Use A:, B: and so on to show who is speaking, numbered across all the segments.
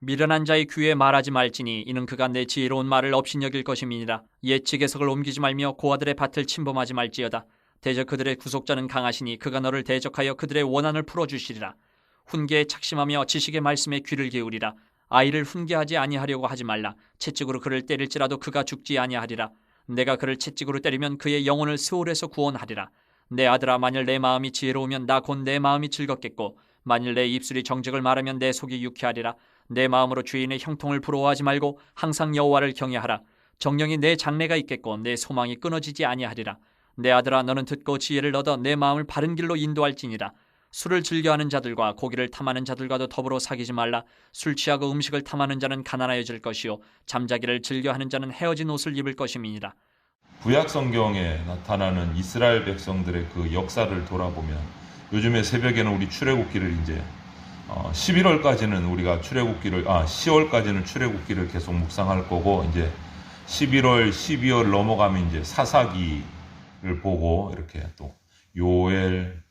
A: 미련한 자의 귀에 말하지 말지니 이는 그가 내 지혜로운 말을 업신여길 것임이니라. 옛 지계석을 옮기지 말며 고아들의 밭을 침범하지 말지어다. 대저 그들의 구속자는 강하시니 그가 너를 대적하여 그들의 원한을 풀어주시리라. 훈계에 착심하며 지식의 말씀에 귀를 기울이라. 아이를 훈계하지 아니하려고 하지 말라. 채찍으로 그를 때릴지라도 그가 죽지 아니하리라. 내가 그를 채찍으로 때리면 그의 영혼을 스올에서 구원하리라. 내 아들아, 만일 내 마음이 지혜로우면 나 곧 내 마음이 즐겁겠고, 만일 내 입술이 정직을 말하면 내 속이 유쾌하리라. 내 마음으로 주인의 형통을 부러워하지 말고 항상 여호와를 경외하라. 정령이 내 장래가 있겠고 내 소망이 끊어지지 아니하리라. 내 아들아, 너는 듣고 지혜를 얻어 내 마음을 바른 길로 인도할지니라. 술을 즐겨하는 자들과 고기를 탐하는 자들과도 더불어 사귀지 말라. 술 취하고 음식을 탐하는 자는 가난하여질 것이요 잠자기를 즐겨하는 자는 헤어진 옷을 입을 것임이니라.
B: 구약 성경에 나타나는 이스라엘 백성들의 그 역사를 돌아보면, 요즘에 새벽에는 우리 출애굽기를 이제 11월까지는 우리가 10월까지는 출애굽기를 계속 묵상할 거고, 이제 11월, 12월 넘어가면 이제 사사기를 보고 이렇게 또 요엘,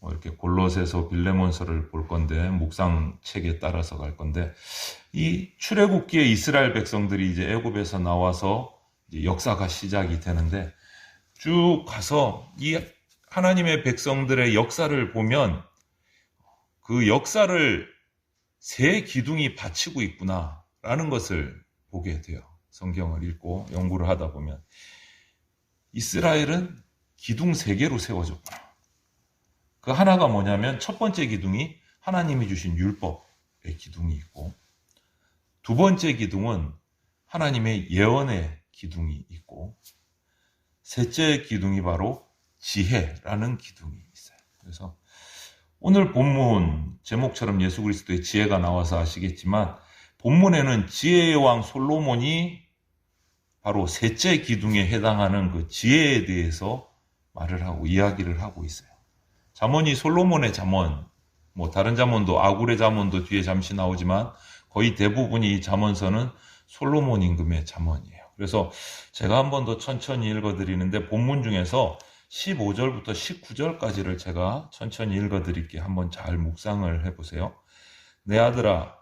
B: 이렇게 골로새서, 빌레몬서를 볼 건데, 묵상 책에 따라서 갈 건데, 이 출애굽기에 이스라엘 백성들이 이제 애굽에서 나와서 이제 역사가 시작이 되는데, 쭉 가서 이 하나님의 백성들의 역사를 보면 그 역사를 세 기둥이 받치고 있구나라는 것을 보게 돼요. 성경을 읽고 연구를 하다 보면 이스라엘은 기둥 세 개로 세워졌구나. 그 하나가 뭐냐면, 첫 번째 기둥이 하나님이 주신 율법의 기둥이 있고, 두 번째 기둥은 하나님의 예언의 기둥이 있고, 셋째 기둥이 바로 지혜라는 기둥이 있어요. 그래서 오늘 본문 제목처럼 예수 그리스도의 지혜가 나와서 아시겠지만, 본문에는 지혜의 왕 솔로몬이 바로 셋째 기둥에 해당하는 그 지혜에 대해서 말을 하고 이야기를 하고 있어요. 잠언이 솔로몬의 잠언, 다른 잠언도, 아굴의 잠언도 뒤에 잠시 나오지만 거의 대부분이 이 잠언서는 솔로몬 임금의 잠언이에요. 그래서 제가 한 번 더 천천히 읽어드리는데, 본문 중에서 15절부터 19절까지를 제가 천천히 읽어드릴게요. 한번 잘 묵상을 해보세요. 내 아들아,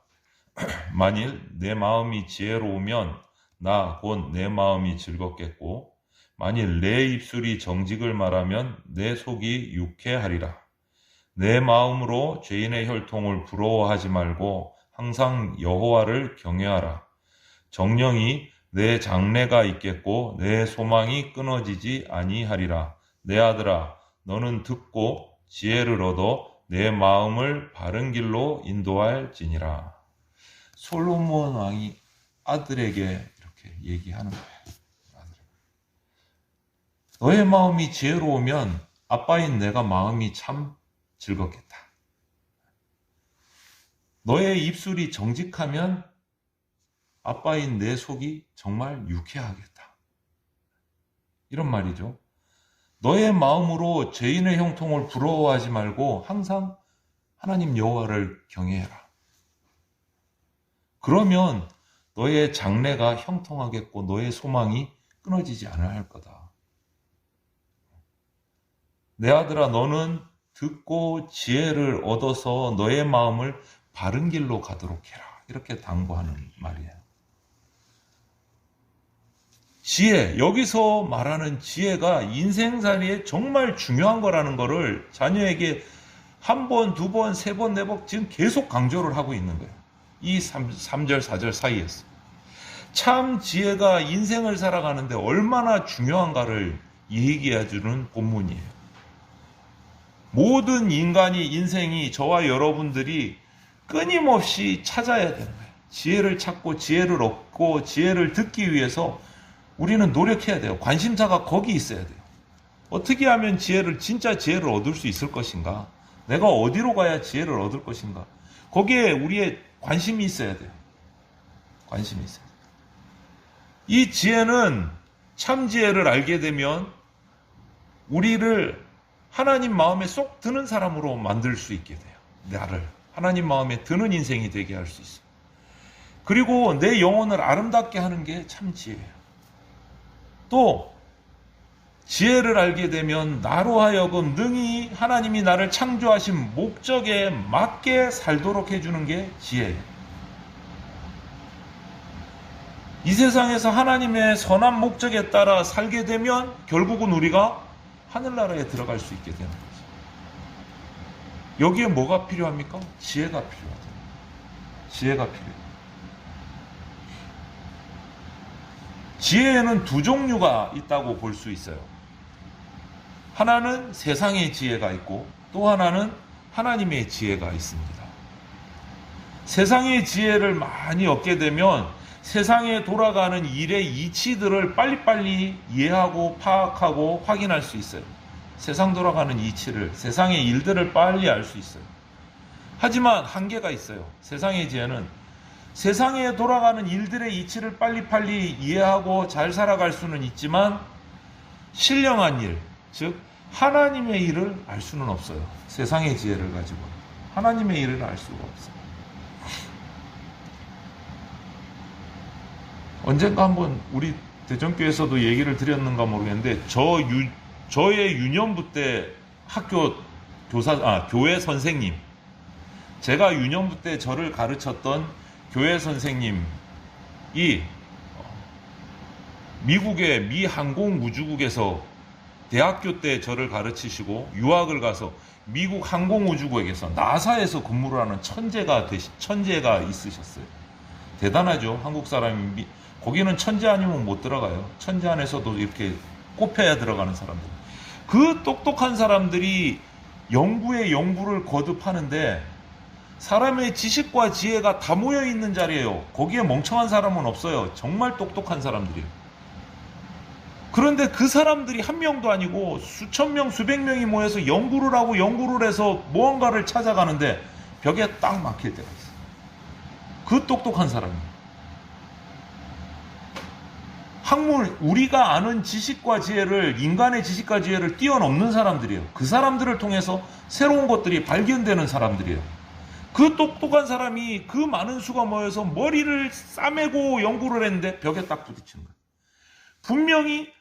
B: 만일 내 마음이 지혜로우면 나 곧 내 마음이 즐겁겠고, 만일 내 입술이 정직을 말하면 내 속이 유쾌하리라. 내 마음으로 죄인의 혈통을 부러워하지 말고 항상 여호와를 경외하라. 정령이 내 장래가 있겠고 내 소망이 끊어지지 아니하리라. 내 아들아, 너는 듣고 지혜를 얻어 내 마음을 바른 길로 인도할지니라. 솔로몬 왕이 아들에게 이렇게 얘기하는 거예요. 너의 마음이 지혜로우면 아빠인 내가 마음이 참 즐겁겠다. 너의 입술이 정직하면 아빠인 내 속이 정말 유쾌하겠다. 이런 말이죠. 너의 마음으로 죄인의 형통을 부러워하지 말고 항상 하나님 여호와를 경외해라. 그러면 너의 장래가 형통하겠고 너의 소망이 끊어지지 않을 거다. 내 아들아, 너는 듣고 지혜를 얻어서 너의 마음을 바른 길로 가도록 해라. 이렇게 당부하는 말이에요. 지혜, 여기서 말하는 지혜가 인생살이에 정말 중요한 거라는 거를 자녀에게 한 번, 두 번, 세 번, 네 번 지금 계속 강조를 하고 있는 거예요. 이 3절, 4절 사이에서. 참 지혜가 인생을 살아가는데 얼마나 중요한가를 얘기해 주는 본문이에요. 모든 인간이, 인생이, 저와 여러분들이 끊임없이 찾아야 되는 거예요. 지혜를 찾고 지혜를 얻고 지혜를 듣기 위해서 우리는 노력해야 돼요. 관심사가 거기 있어야 돼요. 어떻게 하면 진짜 지혜를 얻을 수 있을 것인가? 내가 어디로 가야 지혜를 얻을 것인가? 거기에 우리의 관심이 있어야 돼요. 관심이 있어야 돼요. 이 지혜는, 참 지혜를 알게 되면 우리를 하나님 마음에 쏙 드는 사람으로 만들 수 있게 돼요. 나를 하나님 마음에 드는 인생이 되게 할 수 있어요. 그리고 내 영혼을 아름답게 하는 게 참 지혜예요. 또 지혜를 알게 되면 나로 하여금 능히 하나님이 나를 창조하신 목적에 맞게 살도록 해주는 게 지혜예요. 이 세상에서 하나님의 선한 목적에 따라 살게 되면 결국은 우리가 하늘나라에 들어갈 수 있게 되는 거죠. 여기에 뭐가 필요합니까? 지혜가 필요하다. 지혜가 필요해요. 지혜에는 두 종류가 있다고 볼 수 있어요. 하나는 세상의 지혜가 있고 또 하나는 하나님의 지혜가 있습니다. 세상의 지혜를 많이 얻게 되면 세상에 돌아가는 일의 이치들을 빨리빨리 이해하고 파악하고 확인할 수 있어요. 세상 돌아가는 이치를, 세상의 일들을 빨리 알 수 있어요. 하지만 한계가 있어요. 세상의 지혜는 세상에 돌아가는 일들의 이치를 빨리빨리 이해하고 잘 살아갈 수는 있지만 신령한 일, 즉 하나님의 일을 알 수는 없어요. 세상의 지혜를 가지고 하나님의 일을 알 수가 없어요. 언젠가 한번 우리 대전교에서도 얘기를 드렸는가 모르겠는데 저의 유년부 때 교회 선생님, 제가 유년부 때 저를 가르쳤던 교회 선생님이 미국의 미 항공우주국에서 대학교 때 저를 가르치시고 유학을 가서 미국 항공우주국에서 나사에서 근무를 하는 천재가 있으셨어요. 대단하죠. 한국 사람이 거기는 천재 아니면 못 들어가요. 천재 안에서도 이렇게 꼽혀야 들어가는 사람들. 그 똑똑한 사람들이 연구에 연구를 거듭하는데 사람의 지식과 지혜가 다 모여 있는 자리예요. 거기에 멍청한 사람은 없어요. 정말 똑똑한 사람들이에요. 그런데 그 사람들이 한 명도 아니고 수천 명, 수백 명이 모여서 연구를 하고 연구를 해서 무언가를 찾아가는데 벽에 딱 막힐 때가 있어요. 그 똑똑한 사람이에요. 우리가 아는 지식과 지혜를, 인간의 지식과 지혜를 뛰어넘는 사람들이에요. 그 사람들을 통해서 새로운 것들이 발견되는 사람들이에요. 그 똑똑한 사람이 그 많은 수가 모여서 머리를 싸매고 연구를 했는데 벽에 딱 부딪히는 거예요. 분명히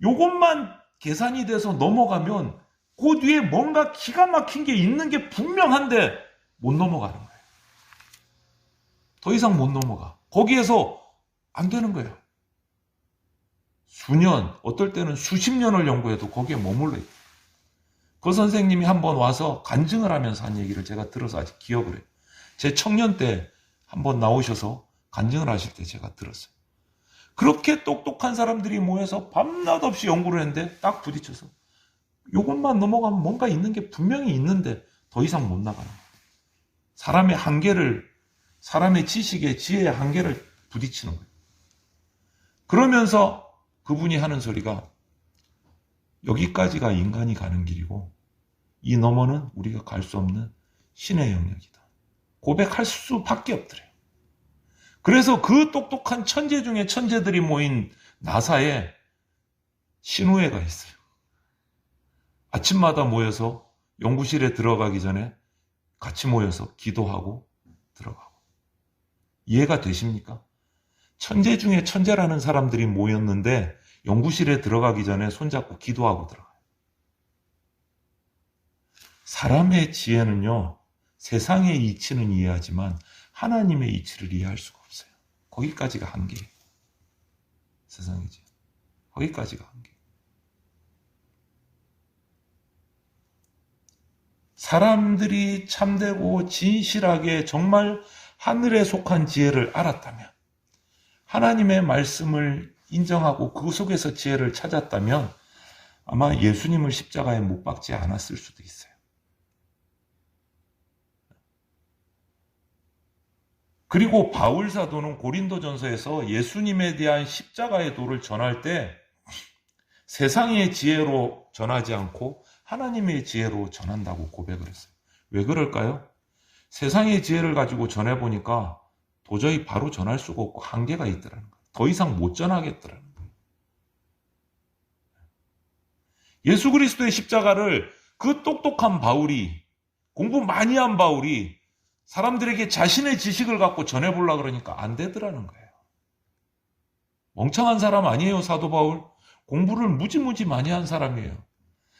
B: 요것만 계산이 돼서 넘어가면 그 뒤에 뭔가 기가 막힌 게 있는 게 분명한데 못 넘어가는 거예요. 더 이상 못 넘어가. 거기에서 안 되는 거예요. 수년, 어떨 때는 수십 년을 연구해도 거기에 머물러 있어요. 그 선생님이 한번 와서 간증을 하면서 한 얘기를 제가 들어서 아직 기억을 해요. 제 청년 때 한번 나오셔서 간증을 하실 때 제가 들었어요. 그렇게 똑똑한 사람들이 모여서 밤낮 없이 연구를 했는데 딱 부딪혀서 이것만 넘어가면 뭔가 있는 게 분명히 있는데 더 이상 못 나가는 거예요. 사람의 한계를, 사람의 지식의 지혜의 한계를 부딪히는 거예요. 그러면서 그분이 하는 소리가 여기까지가 인간이 가는 길이고 이 너머는 우리가 갈 수 없는 신의 영역이다. 고백할 수밖에 없더래요. 그래서 그 똑똑한 천재 중에 천재들이 모인 나사에 신우회가 있어요. 아침마다 모여서 연구실에 들어가기 전에 같이 모여서 기도하고 들어가고. 이해가 되십니까? 천재 중에 천재라는 사람들이 모였는데 연구실에 들어가기 전에 손잡고 기도하고 들어가요. 사람의 지혜는요, 세상의 이치는 이해하지만 하나님의 이치를 이해할 수가 없어요. 거기까지가 한계예요. 세상의 지혜. 거기까지가 한계. 사람들이 참되고 진실하게 정말 하늘에 속한 지혜를 알았다면, 하나님의 말씀을 인정하고 그 속에서 지혜를 찾았다면 아마 예수님을 십자가에 못 박지 않았을 수도 있어요. 그리고 바울 사도는 고린도전서에서 예수님에 대한 십자가의 도를 전할 때 세상의 지혜로 전하지 않고 하나님의 지혜로 전한다고 고백을 했어요. 왜 그럴까요? 세상의 지혜를 가지고 전해보니까 도저히 바로 전할 수가 없고 한계가 있더라는 거예요. 더 이상 못 전하겠더라는 거예요. 예수 그리스도의 십자가를 그 똑똑한 바울이, 공부 많이 한 바울이 사람들에게 자신의 지식을 갖고 전해보려고 그러니까 안 되더라는 거예요. 멍청한 사람 아니에요, 사도 바울. 공부를 무지무지 많이 한 사람이에요.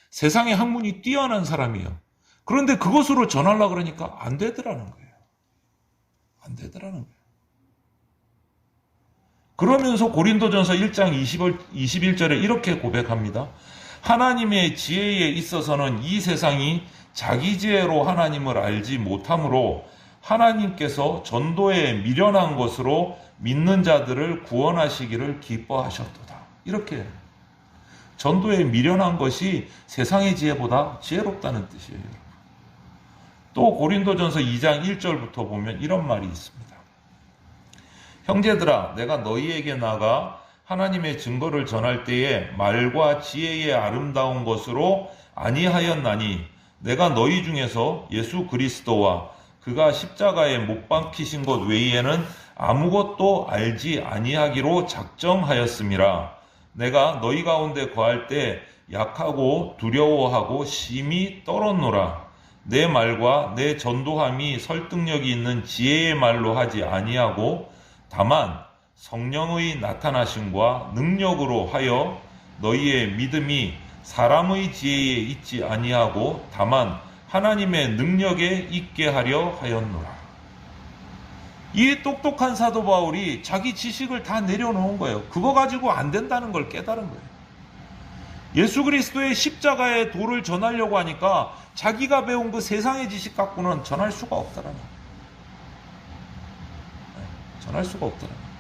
B: 세상의 학문이 뛰어난 사람이에요. 그런데 그것으로 전하려고 그러니까 안 되더라는 거예요. 안 되더라는 거예요. 그러면서 고린도전서 1장 21절에 이렇게 고백합니다. 하나님의 지혜에 있어서는 이 세상이 자기 지혜로 하나님을 알지 못하므로 하나님께서 전도에 미련한 것으로 믿는 자들을 구원하시기를 기뻐하셨도다. 이렇게 전도에 미련한 것이 세상의 지혜보다 지혜롭다는 뜻이에요. 또 고린도전서 2장 1절부터 보면 이런 말이 있습니다. 형제들아, 내가 너희에게 나가 하나님의 증거를 전할 때에 말과 지혜의 아름다운 것으로 아니하였나니 내가 너희 중에서 예수 그리스도와 그가 십자가에 못 박히신 것 외에는 아무것도 알지 아니하기로 작정하였음이라. 내가 너희 가운데 거할 때 약하고 두려워하고 심히 떨었노라. 내 말과 내 전도함이 설득력이 있는 지혜의 말로 하지 아니하고 다만 성령의 나타나심과 능력으로 하여 너희의 믿음이 사람의 지혜에 있지 아니하고 다만 하나님의 능력에 있게 하려 하였노라. 이 똑똑한 사도 바울이 자기 지식을 다 내려놓은 거예요. 그거 가지고 안 된다는 걸 깨달은 거예요. 예수 그리스도의 십자가의 도를 전하려고 하니까 자기가 배운 그 세상의 지식 갖고는 전할 수가 없다라는 거예요. 전할 수가 없다라는 거예요.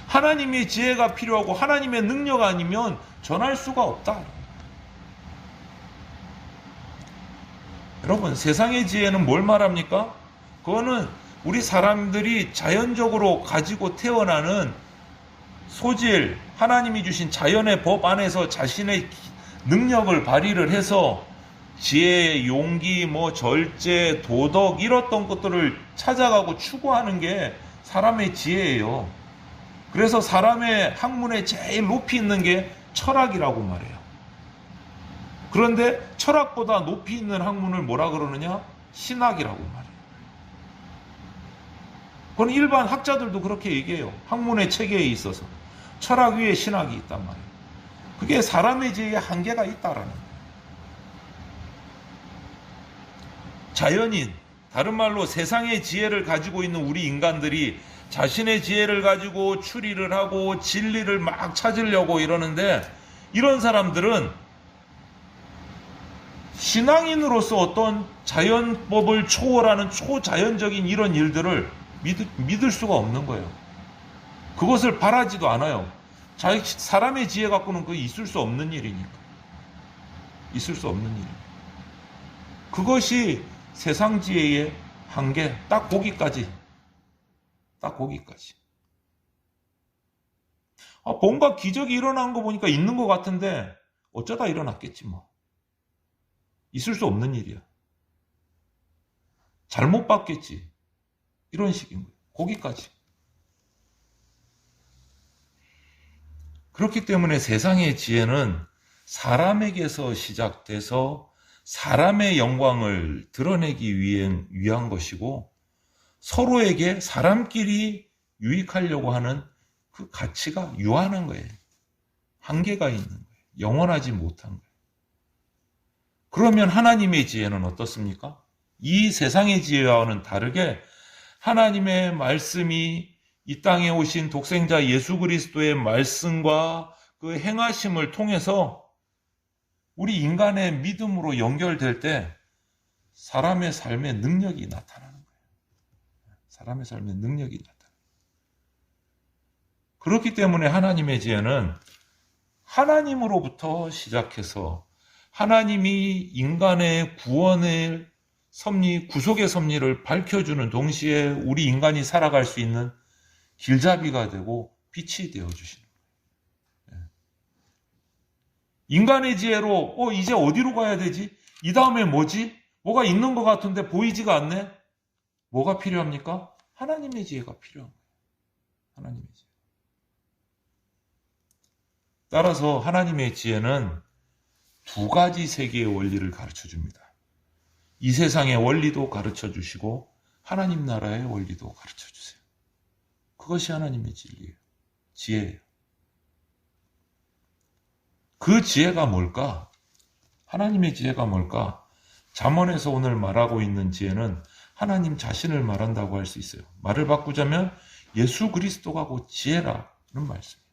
B: 하나님의 지혜가 필요하고 하나님의 능력 아니면 전할 수가 없다. 여러분, 세상의 지혜는 뭘 말합니까? 그거는 우리 사람들이 자연적으로 가지고 태어나는 소질, 하나님이 주신 자연의 법 안에서 자신의 능력을 발휘를 해서 지혜, 용기, 절제, 도덕 이랬던 것들을 찾아가고 추구하는 게 사람의 지혜예요. 그래서 사람의 학문에 제일 높이 있는 게 철학이라고 말해요. 그런데 철학보다 높이 있는 학문을 뭐라 그러느냐? 신학이라고 말해요. 그건 일반 학자들도 그렇게 얘기해요. 학문의 체계에 있어서 철학 위에 신학이 있단 말이에요. 그게 사람의 지혜에 한계가 있다라는 거예요. 자연인, 다른 말로 세상의 지혜를 가지고 있는 우리 인간들이 자신의 지혜를 가지고 추리를 하고 진리를 막 찾으려고 이러는데, 이런 사람들은 신앙인으로서 어떤 자연법을 초월하는 초자연적인 이런 일들을 믿을 수가 없는 거예요. 그것을 바라지도 않아요. 사람의 지혜 갖고는 그게 있을 수 없는 일이니까. 있을 수 없는 일이니까. 그것이 세상 지혜의 한계, 딱 거기까지. 딱 거기까지. 뭔가 기적이 일어난 거 보니까 있는 것 같은데 어쩌다 일어났겠지 뭐. 있을 수 없는 일이야. 잘못 봤겠지. 이런 식인 거예요. 거기까지. 그렇기 때문에 세상의 지혜는 사람에게서 시작돼서 사람의 영광을 드러내기 위한 것이고, 서로에게 사람끼리 유익하려고 하는 그 가치가 유한한 거예요. 한계가 있는 거예요. 영원하지 못한 거예요. 그러면 하나님의 지혜는 어떻습니까? 이 세상의 지혜와는 다르게 하나님의 말씀이 이 땅에 오신 독생자 예수 그리스도의 말씀과 그 행하심을 통해서 우리 인간의 믿음으로 연결될 때 사람의 삶의 능력이 나타나는 거예요. 사람의 삶의 능력이 나타나는 거예요. 그렇기 때문에 하나님의 지혜는 하나님으로부터 시작해서 하나님이 인간의 구원의 섭리, 구속의 섭리를 밝혀주는 동시에 우리 인간이 살아갈 수 있는 길잡이가 되고 빛이 되어주시는 거예요. 인간의 지혜로 이제 어디로 가야 되지? 이 다음에 뭐지? 뭐가 있는 것 같은데 보이지가 않네? 뭐가 필요합니까? 하나님의 지혜가 필요한 거예요. 하나님의 지혜. 따라서 하나님의 지혜는 두 가지 세계의 원리를 가르쳐 줍니다. 이 세상의 원리도 가르쳐 주시고 하나님 나라의 원리도 가르쳐 주세요. 그것이 하나님의 진리예요. 지혜예요. 그 지혜가 뭘까? 하나님의 지혜가 뭘까? 잠언에서 오늘 말하고 있는 지혜는 하나님 자신을 말한다고 할 수 있어요. 말을 바꾸자면 예수 그리스도가 곧 지혜라. 그런 말씀이에요.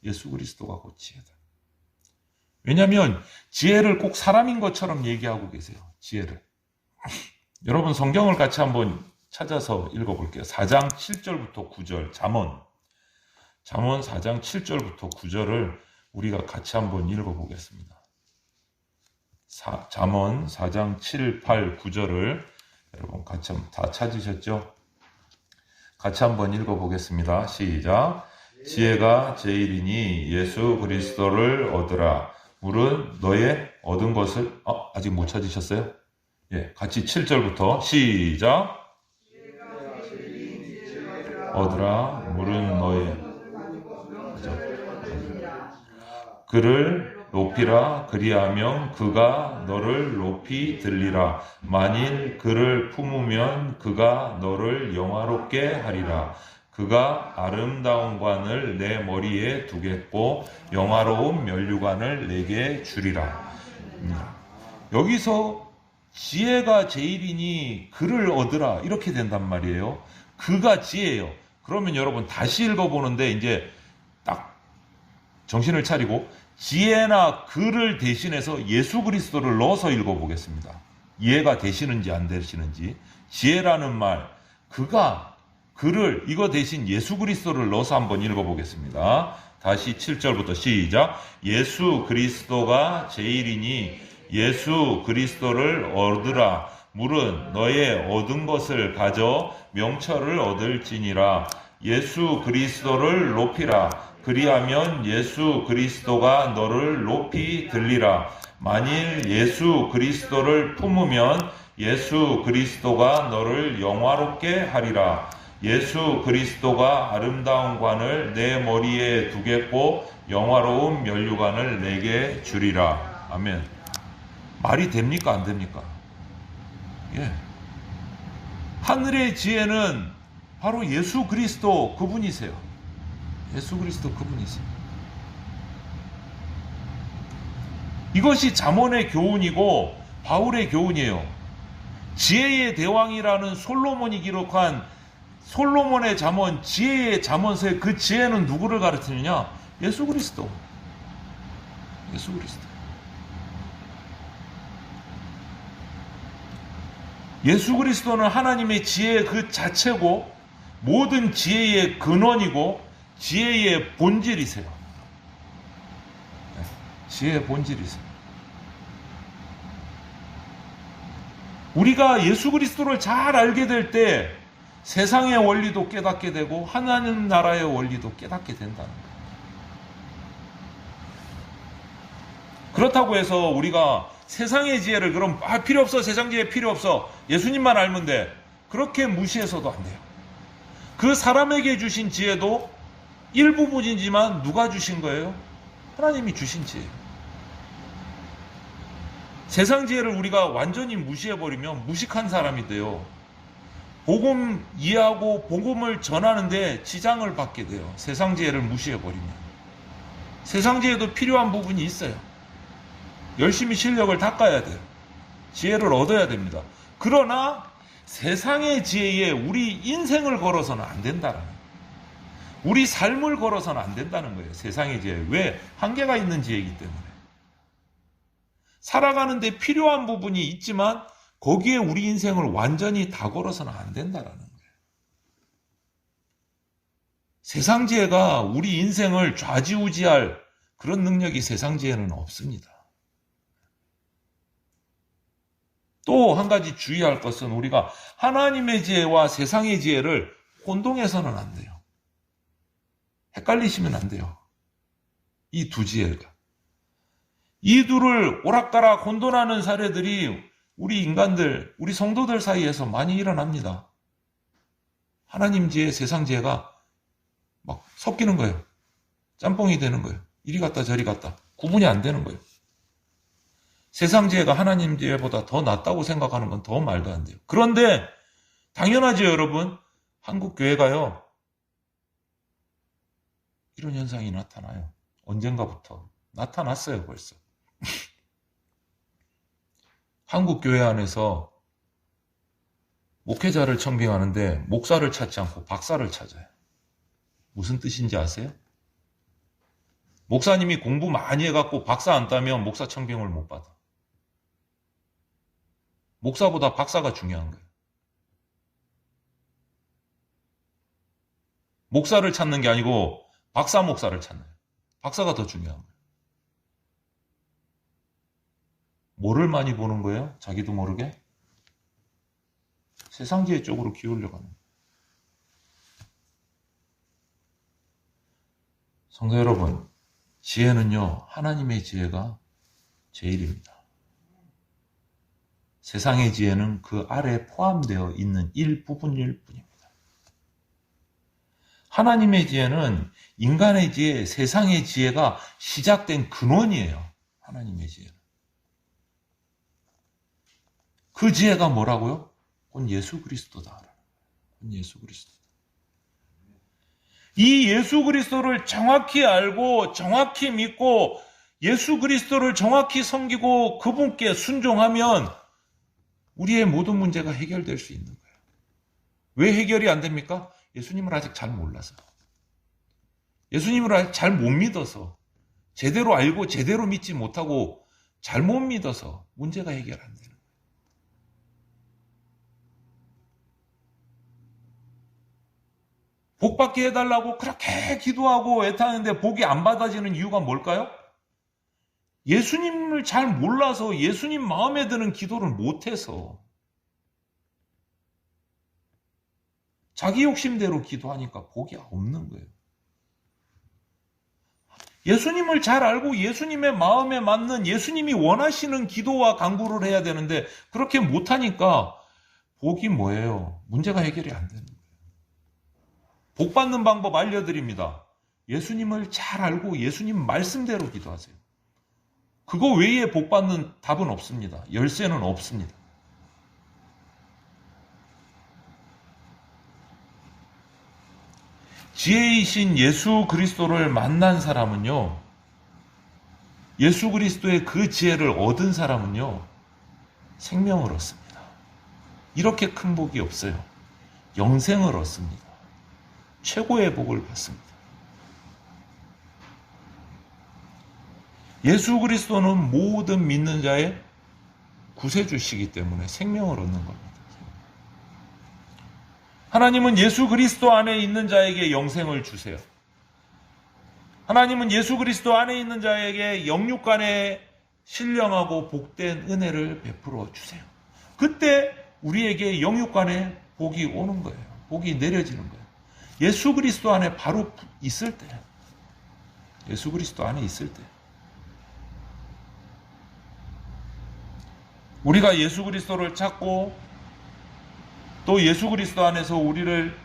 B: 예수 그리스도가 곧 지혜다. 왜냐하면 지혜를 꼭 사람인 것처럼 얘기하고 계세요. 지혜를. 여러분 성경을 같이 한번 찾아서 읽어볼게요. 4장 7절부터 9절 잠언 4장 7절부터 9절을 우리가 같이 한번 읽어보겠습니다. 잠언 4장 7, 8, 9절을 여러분 같이 다 찾으셨죠? 같이 한번 읽어보겠습니다. 시작. 지혜가 제일이니 예수 그리스도를 얻으라. 물은 너의 얻은 것을 아직 못 찾으셨어요? 예, 같이 7절부터 시작. 얻으라. 물은 너의 그를 높이라. 그리하면 그가 너를 높이 들리라. 만일 그를 품으면 그가 너를 영화롭게 하리라. 그가 아름다운 관을 내 머리에 두겠고 영화로운 면류관을 내게 주리라. 여기서 지혜가 제일이니 그를 얻으라 이렇게 된단 말이에요. 그가 지혜예요. 그러면 여러분 다시 읽어보는데 이제 딱 정신을 차리고 지혜나 그를 대신해서 예수 그리스도를 넣어서 읽어보겠습니다. 이해가 되시는지 안 되시는지. 지혜라는 말, 그가, 그를, 이거 대신 예수 그리스도를 넣어서 한번 읽어보겠습니다. 다시 7절부터 시작. 예수 그리스도가 제일이니 예수 그리스도를 얻으라. 물은 너의 얻은 것을 가져 명철을 얻을지니라. 예수 그리스도를 높이라. 그리하면 예수 그리스도가 너를 높이 들리라. 만일 예수 그리스도를 품으면 예수 그리스도가 너를 영화롭게 하리라. 예수 그리스도가 아름다운 관을 내 머리에 두겠고 영화로운 면류관을 내게 주리라. 아멘. 말이 됩니까? 안 됩니까? 예. 하늘의 지혜는 바로 예수 그리스도 그분이세요. 예수 그리스도 그분이세요. 이것이 잠언의 교훈이고 바울의 교훈이에요. 지혜의 대왕이라는 솔로몬이 기록한 솔로몬의 잠언, 지혜의 잠언서의 그 지혜는 누구를 가르치느냐? 예수 그리스도. 예수 그리스도. 예수 그리스도는 하나님의 지혜의 그 자체고 모든 지혜의 근원이고 지혜의 본질이세요. 지혜의 본질이세요. 우리가 예수 그리스도를 잘 알게 될 때 세상의 원리도 깨닫게 되고 하나님 나라의 원리도 깨닫게 된다는 거예요. 그렇다고 해서 우리가 세상의 지혜를 그럼 필요 없어, 세상 지혜 필요 없어, 예수님만 알면 돼, 그렇게 무시해서도 안 돼요. 그 사람에게 주신 지혜도 일부분이지만 누가 주신 거예요? 하나님이 주신 지혜예요. 세상 지혜를 우리가 완전히 무시해버리면 무식한 사람이 돼요. 복음 이해하고 복음을 전하는데 지장을 받게 돼요. 세상 지혜를 무시해버리면. 세상 지혜도 필요한 부분이 있어요. 열심히 실력을 닦아야 돼요. 지혜를 얻어야 됩니다. 그러나 세상의 지혜에 우리 인생을 걸어서는 안 된다는 거예요. 우리 삶을 걸어서는 안 된다는 거예요. 세상의 지혜. 왜? 한계가 있는 지혜이기 때문에. 살아가는데 필요한 부분이 있지만 거기에 우리 인생을 완전히 다 걸어서는 안 된다는 거예요. 세상 지혜가 우리 인생을 좌지우지할 그런 능력이 세상 지혜는 없습니다. 또 한 가지 주의할 것은 우리가 하나님의 지혜와 세상의 지혜를 혼동해서는 안 돼요. 헷갈리시면 안 돼요. 이 두 지혜가. 이 둘을 오락가락 혼돈하는 사례들이 우리 인간들, 우리 성도들 사이에서 많이 일어납니다. 하나님 지혜, 세상 지혜가 막 섞이는 거예요. 짬뽕이 되는 거예요. 이리 갔다 저리 갔다. 구분이 안 되는 거예요. 세상 지혜가 하나님 지혜보다 더 낫다고 생각하는 건 더 말도 안 돼요. 그런데 당연하죠, 여러분. 한국 교회가요, 이런 현상이 나타나요. 언젠가부터 나타났어요, 벌써. 한국 교회 안에서 목회자를 청빙하는데 목사를 찾지 않고 박사를 찾아요. 무슨 뜻인지 아세요? 목사님이 공부 많이 해갖고 박사 안 따면 목사 청빙을 못 받아. 목사보다 박사가 중요한 거예요. 목사를 찾는 게 아니고 박사 목사를 찾는 거예요. 박사가 더 중요한 거예요. 뭐를 많이 보는 거예요? 자기도 모르게? 세상지혜 쪽으로 기울려가는 거예요. 성도 여러분, 지혜는요, 하나님의 지혜가 제일입니다. 세상의 지혜는 그 아래에 포함되어 있는 일부분일 뿐입니다. 하나님의 지혜는 인간의 지혜, 세상의 지혜가 시작된 근원이에요. 하나님의 지혜는. 그 지혜가 뭐라고요? 곧 예수 그리스도다. 곧 예수 그리스도. 이 예수 그리스도를 정확히 알고 정확히 믿고 예수 그리스도를 정확히 섬기고 그분께 순종하면 우리의 모든 문제가 해결될 수 있는 거예요. 왜 해결이 안 됩니까? 예수님을 아직 잘 몰라서. 예수님을 아직 잘 못 믿어서. 제대로 알고 제대로 믿지 못하고 잘못 믿어서 문제가 해결 안 되는 거예요. 복 받게 해달라고 그렇게 기도하고 애타는데 복이 안 받아지는 이유가 뭘까요? 예수님을 잘 몰라서 예수님 마음에 드는 기도를 못해서 자기 욕심대로 기도하니까 복이 없는 거예요. 예수님을 잘 알고 예수님의 마음에 맞는 예수님이 원하시는 기도와 간구를 해야 되는데 그렇게 못하니까 복이 뭐예요? 문제가 해결이 안 되는 거예요. 복 받는 방법 알려드립니다. 예수님을 잘 알고 예수님 말씀대로 기도하세요. 그거 외에 복 받는 답은 없습니다. 열쇠는 없습니다. 지혜이신 예수 그리스도를 만난 사람은요, 예수 그리스도의 그 지혜를 얻은 사람은요, 생명을 얻습니다. 이렇게 큰 복이 없어요. 영생을 얻습니다. 최고의 복을 받습니다. 예수 그리스도는 모든 믿는 자의 구세주시기 때문에 생명을 얻는 겁니다. 하나님은 예수 그리스도 안에 있는 자에게 영생을 주세요. 하나님은 예수 그리스도 안에 있는 자에게 영육간에 신령하고 복된 은혜를 베풀어 주세요. 그때 우리에게 영육간에 복이 오는 거예요. 복이 내려지는 거예요. 예수 그리스도 안에 바로 있을 때, 예수 그리스도 안에 있을 때, 우리가 예수 그리스도를 찾고 또 예수 그리스도 안에서 우리를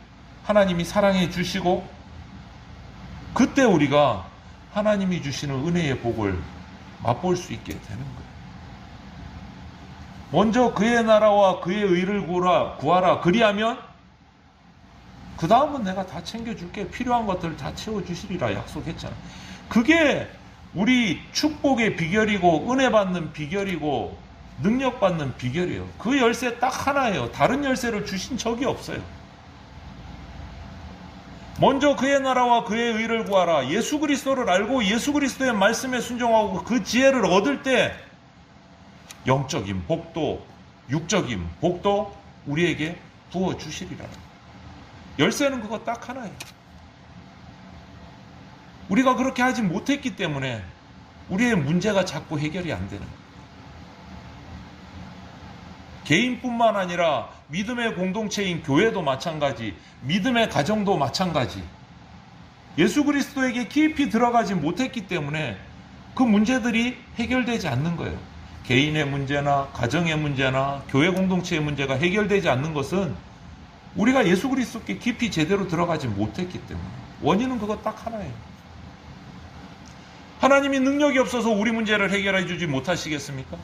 B: 하나님이 사랑해 주시고 그때 우리가 하나님이 주시는 은혜의 복을 맛볼 수 있게 되는 거예요. 먼저 그의 나라와 그의 의를 구하라. 그리하면 그 다음은 내가 다 챙겨줄게. 필요한 것들을 다 채워주시리라 약속했잖아. 그게 우리 축복의 비결이고 은혜 받는 비결이고 능력 받는 비결이에요. 그 열쇠 딱 하나예요. 다른 열쇠를 주신 적이 없어요. 먼저 그의 나라와 그의 의를 구하라. 예수 그리스도를 알고 예수 그리스도의 말씀에 순종하고 그 지혜를 얻을 때 영적인 복도 육적인 복도 우리에게 부어주시리라. 열쇠는 그거 딱 하나예요. 우리가 그렇게 하지 못했기 때문에 우리의 문제가 자꾸 해결이 안 되는 거예요. 개인뿐만 아니라 믿음의 공동체인 교회도 마찬가지, 믿음의 가정도 마찬가지. 예수 그리스도에게 깊이 들어가지 못했기 때문에 그 문제들이 해결되지 않는 거예요. 개인의 문제나 가정의 문제나 교회 공동체의 문제가 해결되지 않는 것은 우리가 예수 그리스도께 깊이 제대로 들어가지 못했기 때문에. 원인은 그거 딱 하나예요. 하나님이 능력이 없어서 우리 문제를 해결해 주지 못하시겠습니까?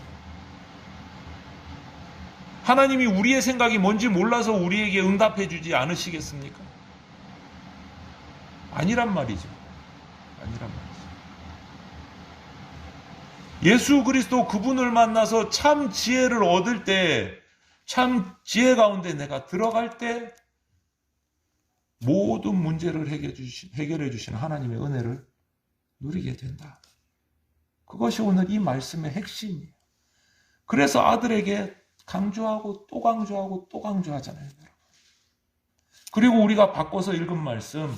B: 하나님이 우리의 생각이 뭔지 몰라서 우리에게 응답해 주지 않으시겠습니까? 아니란 말이죠. 아니란 말이죠. 예수 그리스도 그분을 만나서 참 지혜를 얻을 때, 참 지혜 가운데 내가 들어갈 때 모든 문제를 해결해 주신 하나님의 은혜를 누리게 된다. 그것이 오늘 이 말씀의 핵심이에요. 그래서 아들에게 강조하고 또 강조하고 또 강조하잖아요, 여러분. 그리고 우리가 바꿔서 읽은 말씀,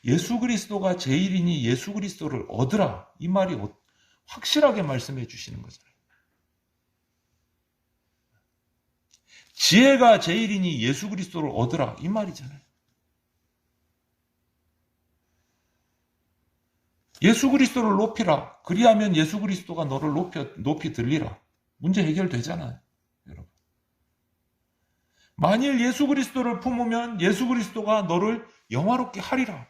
B: 예수 그리스도가 제일이니 예수 그리스도를 얻으라. 이 말이 확실하게 말씀해 주시는 거잖아요. 지혜가 제일이니 예수 그리스도를 얻으라. 이 말이잖아요. 예수 그리스도를 높이라. 그리하면 예수 그리스도가 너를 높이 들리라. 문제 해결되잖아요, 여러분. 만일 예수 그리스도를 품으면 예수 그리스도가 너를 영화롭게 하리라.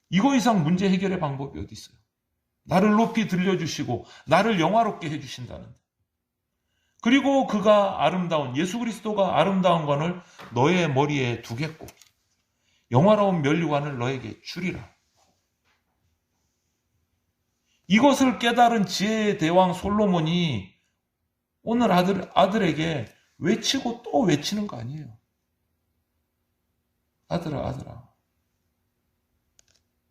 B: 이거 이상 문제 해결의 방법이 어디 있어요? 나를 높이 들려주시고 나를 영화롭게 해주신다는데. 그리고 그가 아름다운, 예수 그리스도가 아름다운 관을 너의 머리에 두겠고 영화로운 면류관을 너에게 주리라. 이것을 깨달은 지혜의 대왕 솔로몬이 오늘 아들에게 외치고 또 외치는 거 아니에요. 아들아, 아들아.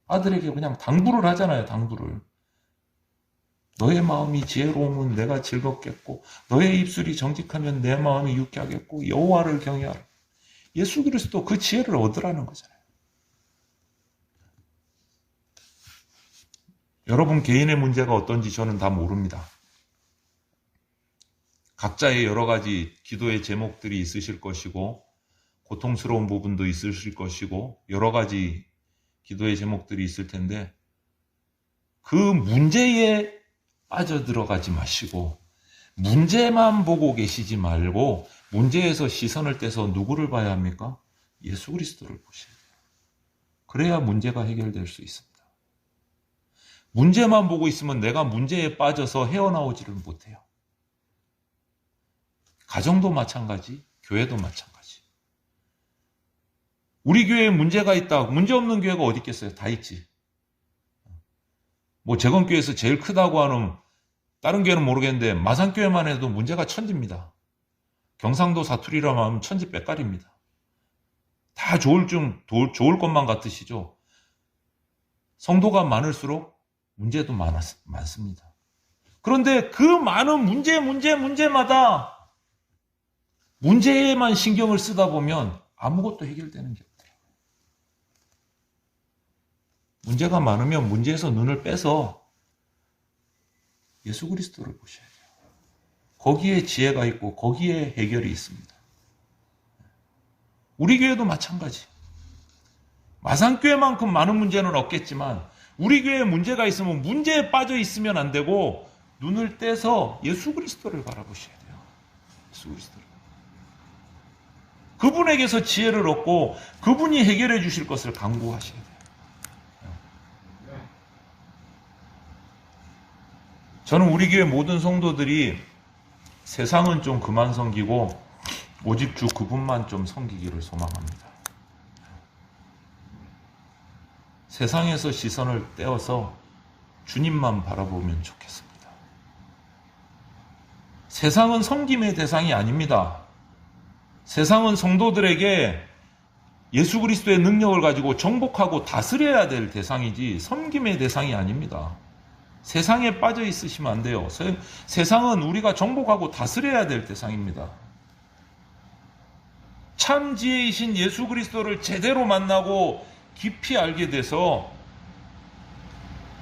B: 아들에게 그냥 당부를 하잖아요, 당부를. 너의 마음이 지혜로우면 내가 즐겁겠고 너의 입술이 정직하면 내 마음이 유쾌하겠고 여호와를 경외하라. 예수 그리스도 그 지혜를 얻으라는 거잖아요. 여러분 개인의 문제가 어떤지 저는 다 모릅니다. 각자의 여러 가지 기도의 제목들이 있으실 것이고 고통스러운 부분도 있으실 것이고 여러 가지 기도의 제목들이 있을 텐데 그 문제에 빠져들어가지 마시고 문제만 보고 계시지 말고 문제에서 시선을 떼서 누구를 봐야 합니까? 예수 그리스도를 보셔야 돼요. 그래야 문제가 해결될 수 있습니다. 문제만 보고 있으면 내가 문제에 빠져서 헤어나오지를 못해요. 가정도 마찬가지, 교회도 마찬가지. 우리 교회에 문제가 있다. 문제 없는 교회가 어디 있겠어요? 다 있지. 뭐 재건교회에서 제일 크다고 하는 다른 교회는 모르겠는데 마산교회만 해도 문제가 천지입니다. 경상도 사투리라고 하면 천지 빽깔입니다. 다 좋을 것만 같으시죠? 성도가 많을수록 문제도 많습니다. 그런데 그 많은 문제마다 문제에만 신경을 쓰다 보면 아무것도 해결되는 게 없더라고요. 문제가 많으면 문제에서 눈을 빼서 예수 그리스도를 보셔야 돼요. 거기에 지혜가 있고 거기에 해결이 있습니다. 우리 교회도 마찬가지. 마산교회만큼 많은 문제는 없겠지만 우리 교회에 문제가 있으면 문제에 빠져 있으면 안 되고 눈을 떼서 예수 그리스도를 바라보셔야 돼요. 예수 그리스도를. 그분에게서 지혜를 얻고 그분이 해결해 주실 것을 간구하셔야 돼요. 저는 우리 교회 모든 성도들이 세상은 좀 그만 섬기고 오직 주 그분만 좀 섬기기를 소망합니다. 세상에서 시선을 떼어서 주님만 바라보면 좋겠습니다. 세상은 섬김의 대상이 아닙니다. 세상은 성도들에게 예수 그리스도의 능력을 가지고 정복하고 다스려야 될 대상이지 섬김의 대상이 아닙니다. 세상에 빠져 있으시면 안 돼요. 세상은 우리가 정복하고 다스려야 될 대상입니다. 참 지혜이신 예수 그리스도를 제대로 만나고 깊이 알게 돼서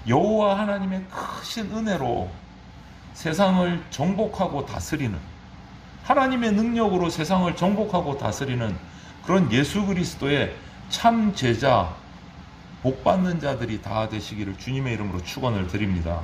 B: 여호와 하나님의 크신 은혜로 세상을 정복하고 다스리는, 하나님의 능력으로 세상을 정복하고 다스리는 그런 예수 그리스도의 참 제자, 복받는 자들이 다 되시기를 주님의 이름으로 축원을 드립니다.